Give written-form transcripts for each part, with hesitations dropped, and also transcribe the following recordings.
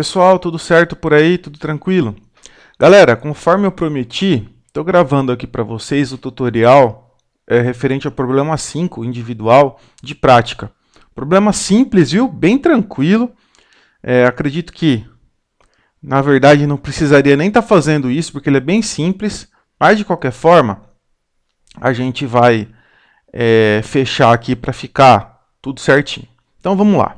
Pessoal, tudo certo por aí? Tudo tranquilo? Galera, conforme eu prometi, estou gravando aqui para vocês o tutorial referente ao problema 5 individual de prática. Problema simples, viu? Bem tranquilo. Acredito que, na verdade, não precisaria nem estar fazendo isso, porque ele é bem simples. Mas, de qualquer forma, a gente vai fechar aqui para ficar tudo certinho. Então, vamos lá.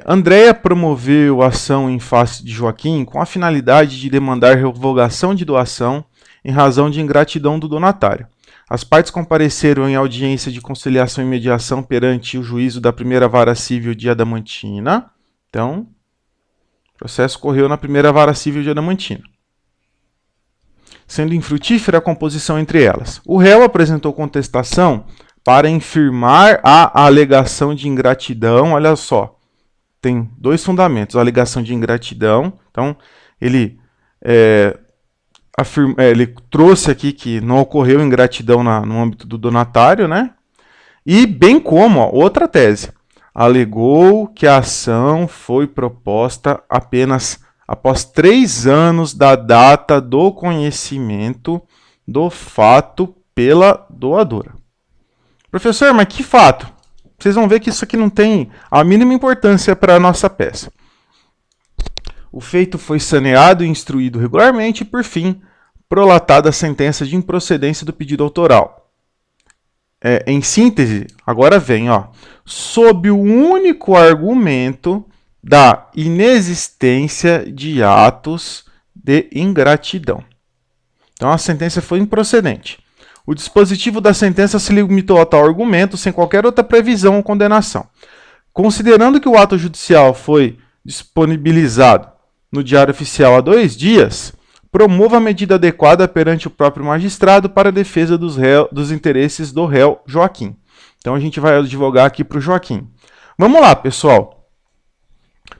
Andréia promoveu a ação em face de Joaquim com a finalidade de demandar revogação de doação em razão de ingratidão do donatário. As partes compareceram em audiência de conciliação e mediação perante o juízo da primeira vara civil de Adamantina. Então, o processo correu na primeira vara civil de Adamantina, sendo infrutífera a composição entre elas. O réu apresentou contestação para infirmar a alegação de ingratidão. Olha só, tem dois fundamentos: a alegação de ingratidão. Então, ele trouxe aqui que não ocorreu ingratidão no âmbito do donatário, né? E bem como, outra tese, alegou que a ação foi proposta apenas após 3 anos da data do conhecimento do fato pela doadora. Professor, mas que fato? Vocês vão ver que isso aqui não tem a mínima importância para a nossa peça. O feito foi saneado e instruído regularmente e, por fim, prolatada a sentença de improcedência do pedido autoral. Em síntese, agora vem, ó, sob o único argumento da inexistência de atos de ingratidão. Então, a sentença foi improcedente. O dispositivo da sentença se limitou a tal argumento sem qualquer outra previsão ou condenação. Considerando que o ato judicial foi disponibilizado no Diário Oficial há 2 dias, promova a medida adequada perante o próprio magistrado para a defesa dos interesses do réu Joaquim. Então a gente vai advogar aqui para o Joaquim. Vamos lá, pessoal.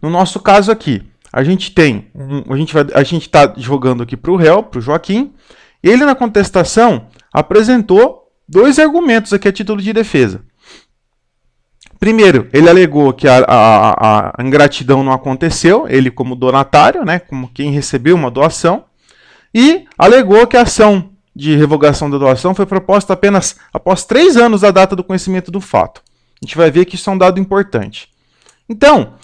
No nosso caso aqui, a gente está advogando aqui para o réu, para o Joaquim. Ele, na contestação, apresentou 2 argumentos aqui a título de defesa. Primeiro, ele alegou que a ingratidão não aconteceu, ele como donatário, né, como quem recebeu uma doação, e alegou que a ação de revogação da doação foi proposta apenas após 3 anos da data do conhecimento do fato. A gente vai ver que isso é um dado importante. Então,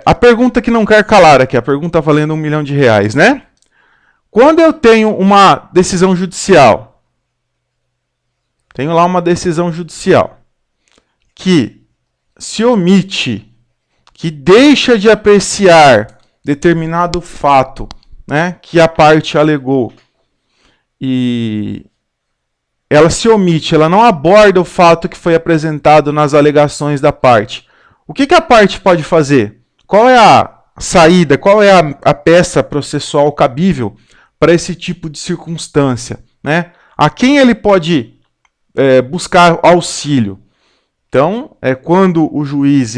a pergunta que não quer calar aqui, a pergunta valendo R$1 milhão, né? Quando eu tenho uma decisão judicial, tenho lá uma decisão judicial que se omite, que deixa de apreciar determinado fato, né, que a parte alegou, e ela se omite, ela não aborda o fato que foi apresentado nas alegações da parte. O que a parte pode fazer? Qual é a saída, qual é a peça processual cabível para esse tipo de circunstância, né? A quem ele pode buscar auxílio? Então, quando o juiz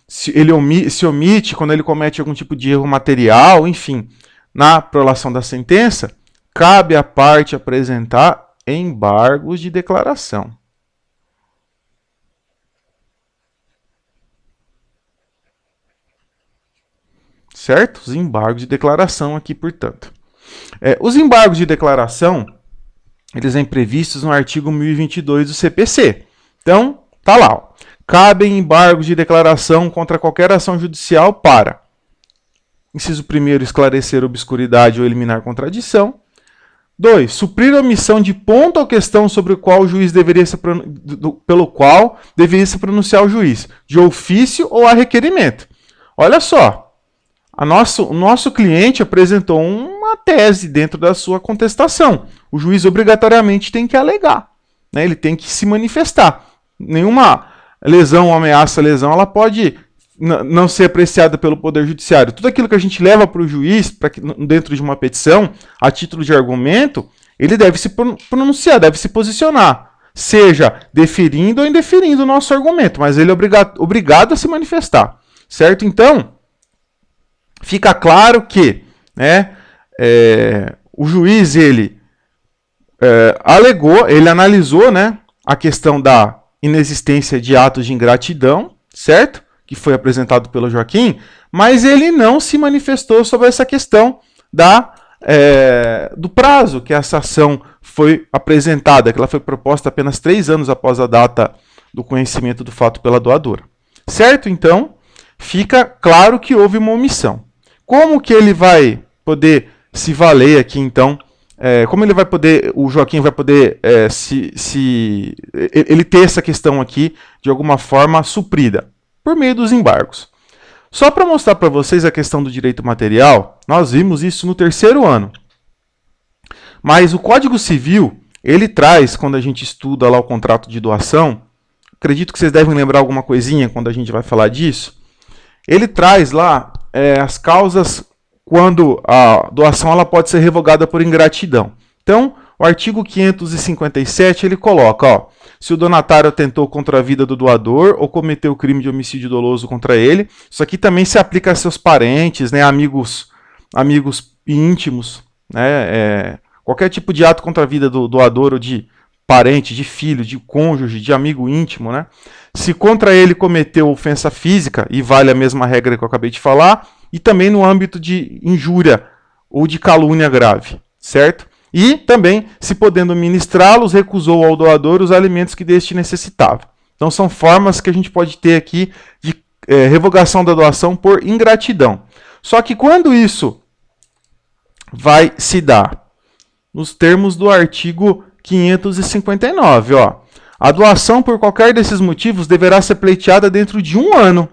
se omite, quando ele comete algum tipo de erro material, enfim, na prolação da sentença, cabe à parte apresentar embargos de declaração. Certo? Os embargos de declaração aqui, portanto. Os embargos de declaração, eles são previstos no artigo 1022 do CPC. Então, tá lá. Ó. Cabem embargos de declaração contra qualquer ação judicial para: inciso 1º, esclarecer obscuridade ou eliminar contradição. 2, suprir a omissão de ponto ou questão sobre o qual o juiz pelo qual deveria se pronunciar o juiz, de ofício ou a requerimento. Olha só. O nosso cliente apresentou uma tese dentro da sua contestação. O juiz obrigatoriamente tem que alegar, né? Ele tem que se manifestar. Nenhuma lesão ou ameaça à lesão ela pode não ser apreciada pelo Poder Judiciário. Tudo aquilo que a gente leva para o juiz, dentro de uma petição, a título de argumento, ele deve se pronunciar, deve se posicionar, seja deferindo ou indeferindo o nosso argumento, mas ele é obrigado a se manifestar, certo? Então, fica claro que, né, o juiz ele analisou, né, a questão da inexistência de atos de ingratidão, certo? Que foi apresentado pelo Joaquim, mas ele não se manifestou sobre essa questão do prazo que essa ação foi apresentada, que ela foi proposta apenas 3 anos após a data do conhecimento do fato pela doadora. Certo? Então, fica claro que houve uma omissão. Como que ele vai poder se valer aqui, então? Como ele vai poder, o Joaquim vai poder ele ter essa questão aqui de alguma forma suprida? Por meio dos embargos. Só para mostrar para vocês a questão do direito material, nós vimos isso no 3º ano. Mas o Código Civil, ele traz, quando a gente estuda lá o contrato de doação, acredito que vocês devem lembrar alguma coisinha quando a gente vai falar disso, ele traz lá as causas quando a doação ela pode ser revogada por ingratidão. Então, o artigo 557, ele coloca, ó, se o donatário atentou contra a vida do doador ou cometeu crime de homicídio doloso contra ele, isso aqui também se aplica a seus parentes, né, amigos íntimos, né, qualquer tipo de ato contra a vida do doador ou de parente, de filho, de cônjuge, de amigo íntimo, né? Se contra ele cometeu ofensa física, e vale a mesma regra que eu acabei de falar, e também no âmbito de injúria ou de calúnia grave, certo? E também, se podendo ministrá-los, recusou ao doador os alimentos que deste necessitava. Então são formas que a gente pode ter aqui de revogação da doação por ingratidão. Só que quando isso vai se dar? Nos termos do artigo 559, ó. A doação por qualquer desses motivos deverá ser pleiteada dentro de 1 ano.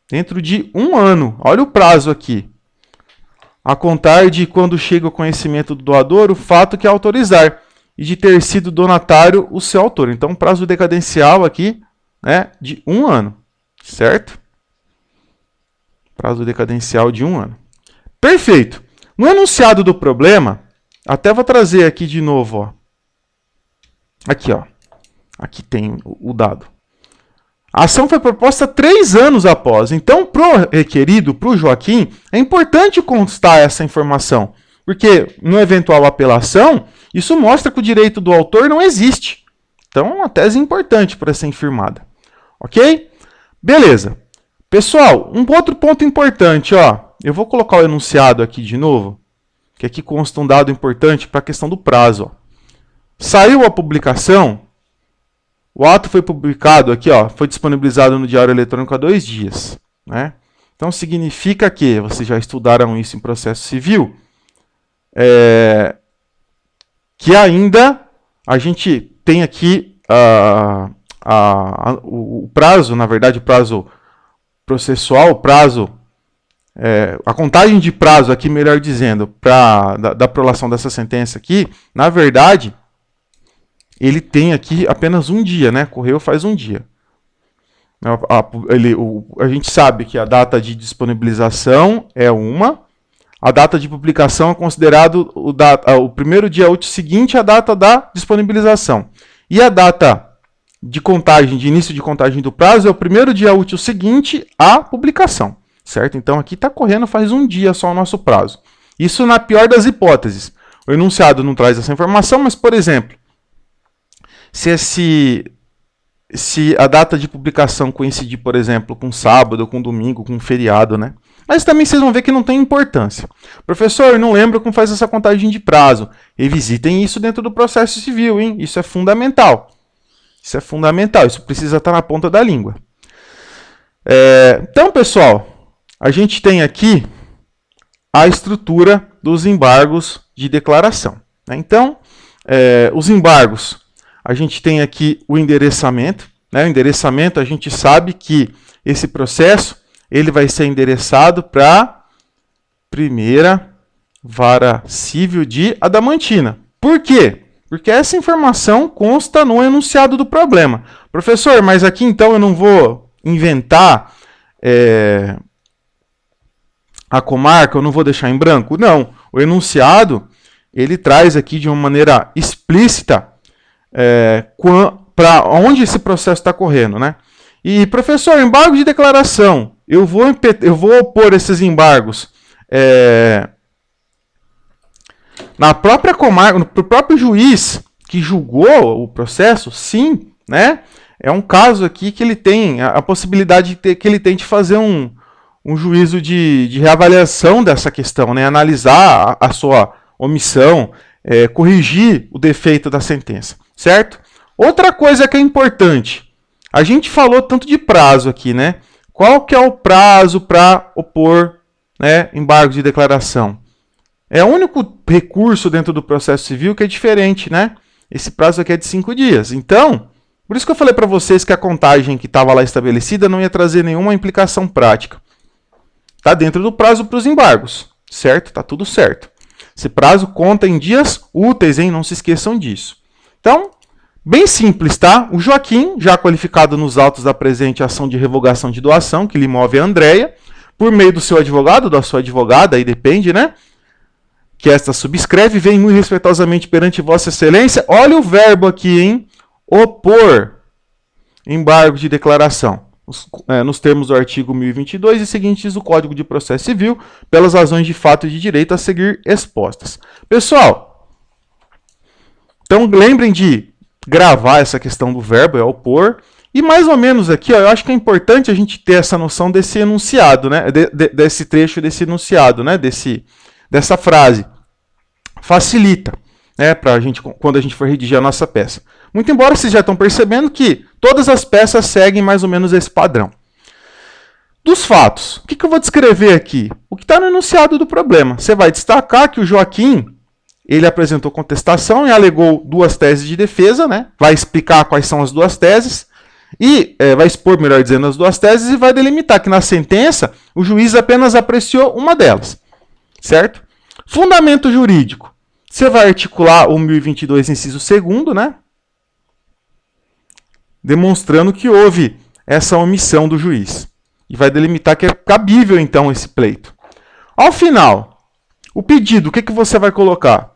Dentro de 1 ano. Olha o prazo aqui. A contar de quando chega o conhecimento do doador o fato que autorizar e de ter sido donatário o seu autor. Então, prazo decadencial aqui, né, de 1 ano. Certo? Prazo decadencial de 1 ano. Perfeito. No enunciado do problema, até vou trazer aqui de novo, ó. Aqui, ó. Aqui tem o dado. A ação foi proposta 3 anos após. Então, para o requerido, para o Joaquim, é importante constar essa informação. Porque, no eventual apelação, isso mostra que o direito do autor não existe. Então, é uma tese importante para ser firmada. Ok? Beleza. Pessoal, um outro ponto importante, ó. Eu vou colocar o enunciado aqui de novo, que aqui consta um dado importante para a questão do prazo. Ó. Saiu a publicação, o ato foi publicado aqui, ó, foi disponibilizado no Diário Eletrônico há 2 dias. Né? Então significa que, vocês já estudaram isso em processo civil, que ainda a gente tem aqui o prazo, na verdade o prazo processual, o prazo a contagem de prazo aqui, melhor dizendo, da prolação dessa sentença aqui, na verdade, ele tem aqui apenas 1 dia, né? Correu faz 1 dia. A gente sabe que a data de disponibilização é uma, a data de publicação é considerado o primeiro dia útil seguinte à data da disponibilização. E a data de contagem, de início de contagem do prazo é o primeiro dia útil seguinte à publicação. Certo? Então aqui está correndo faz 1 dia só o nosso prazo. Isso na pior das hipóteses. O enunciado não traz essa informação, mas, por exemplo, se a data de publicação coincidir, por exemplo, com sábado, com domingo, com feriado, né? Mas também vocês vão ver que não tem importância. Professor, eu não lembro como faz essa contagem de prazo. Revisitem isso dentro do processo civil, hein? Isso é fundamental. Isso é fundamental, isso precisa estar na ponta da língua. Então, pessoal, a gente tem aqui a estrutura dos embargos de declaração. Né? Então, os embargos, a gente tem aqui o endereçamento. Né? O endereçamento, a gente sabe que esse processo ele vai ser endereçado para a primeira vara civil de Adamantina. Por quê? Porque essa informação consta no enunciado do problema. Professor, mas aqui então eu não vou inventar a comarca, eu não vou deixar em branco? Não. O enunciado, ele traz aqui de uma maneira explícita para onde esse processo está correndo. Né? E, professor, embargo de declaração, eu vou opor esses embargos na própria comarca, para o próprio juiz que julgou o processo? Sim, né? É um caso aqui que ele tem a possibilidade que ele tem de fazer um um juízo de reavaliação dessa questão, né? Analisar a sua omissão, corrigir o defeito da sentença, certo? Outra coisa que é importante, a gente falou tanto de prazo aqui, né? Qual que é o prazo para opor, né, embargo de declaração? É o único recurso dentro do processo civil que é diferente, né? Esse prazo aqui é de 5 dias. Então, por isso que eu falei para vocês que a contagem que estava lá estabelecida não ia trazer nenhuma implicação prática. Está dentro do prazo para os embargos, certo? Está tudo certo. Esse prazo conta em dias úteis, hein? Não se esqueçam disso. Então, bem simples, tá? O Joaquim, já qualificado nos autos da presente ação de revogação de doação, que lhe move a Andréia, por meio do seu advogado, da sua advogada, aí depende, né? Que esta subscreve, vem muito respeitosamente perante Vossa Excelência. Olha o verbo aqui, hein? Opor embargo de declaração. Nos termos do artigo 1022 e seguintes do Código de Processo Civil, pelas razões de fato e de direito a seguir expostas. Pessoal, então lembrem de gravar essa questão do verbo, é opor. E mais ou menos aqui, ó, eu acho que é importante a gente ter essa noção desse enunciado, né? Desse trecho desse enunciado, né? Dessa frase. Facilita, né? Quando a gente for redigir a nossa peça. Muito embora vocês já estão percebendo que todas as peças seguem mais ou menos esse padrão. Dos fatos, o que eu vou descrever aqui? O que está no enunciado do problema. Você vai destacar que o Joaquim, ele apresentou contestação e alegou 2 teses de defesa, né? Vai explicar quais são as 2 teses, e vai expor, melhor dizendo, as 2 teses e vai delimitar que na sentença o juiz apenas apreciou uma delas, certo? Fundamento jurídico. Você vai articular o 1022, inciso 2º, né? Demonstrando que houve essa omissão do juiz. E vai delimitar que é cabível, então, esse pleito. Ao final, o pedido, o que você vai colocar?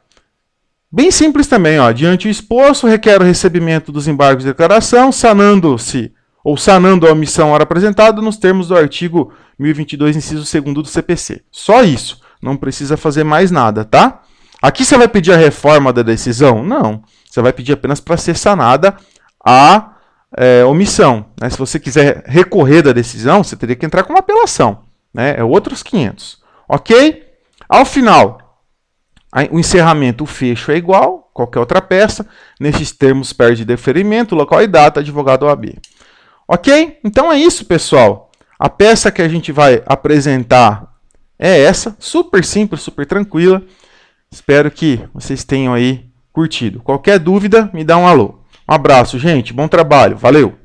Bem simples também, ó. Diante o exposto, requer o recebimento dos embargos de declaração, sanando-se ou sanando a omissão ora apresentada nos termos do artigo 1022, inciso 2º do CPC. Só isso. Não precisa fazer mais nada, tá? Aqui você vai pedir a reforma da decisão? Não. Você vai pedir apenas para ser sanada a omissão, né? Se você quiser recorrer da decisão, você teria que entrar com uma apelação, né? É outros 500. Ok? Ao final, o encerramento, o fecho é igual, qualquer outra peça. Nesses termos, perde deferimento, local e data, advogado OAB. Ok? Então é isso, pessoal. A peça que a gente vai apresentar é essa, super simples, super tranquila. Espero que vocês tenham aí curtido. Qualquer dúvida, me dá um alô. Um abraço, gente. Bom trabalho. Valeu!